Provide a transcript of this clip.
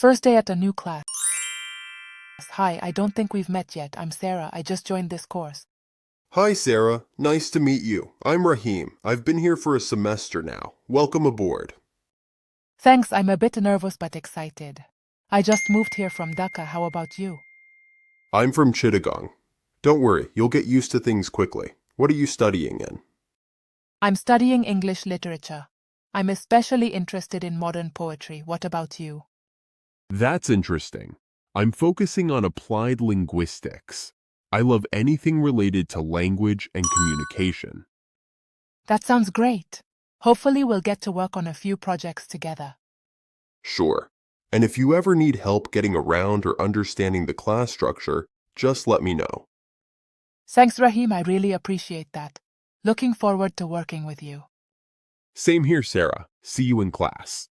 First day at a new class. Hi, I don't think we've met yet. I'm Sarah. I just joined this course. Hi, Sarah. Nice to meet you. I'm Rahim. I've been here for a semester now. Welcome aboard. Thanks, I'm a bit nervous but excited. I just moved here from Dhaka. How about you? I'm from Chittagong. Don't worry, you'll get used to things quickly. What are you studying in? I'm studying English literature. I'm especially interested in modern poetry. What about you? That's interesting. I'm focusing on applied linguistics. I love anything related to language and communication. That sounds great. Hopefully, we'll get to work on a few projects together. Sure. And if you ever need help getting around or understanding the class structure, just let me know. Thanks, Rahim. I really appreciate that. Looking forward to working with you. Same here, Sarah. See you in class.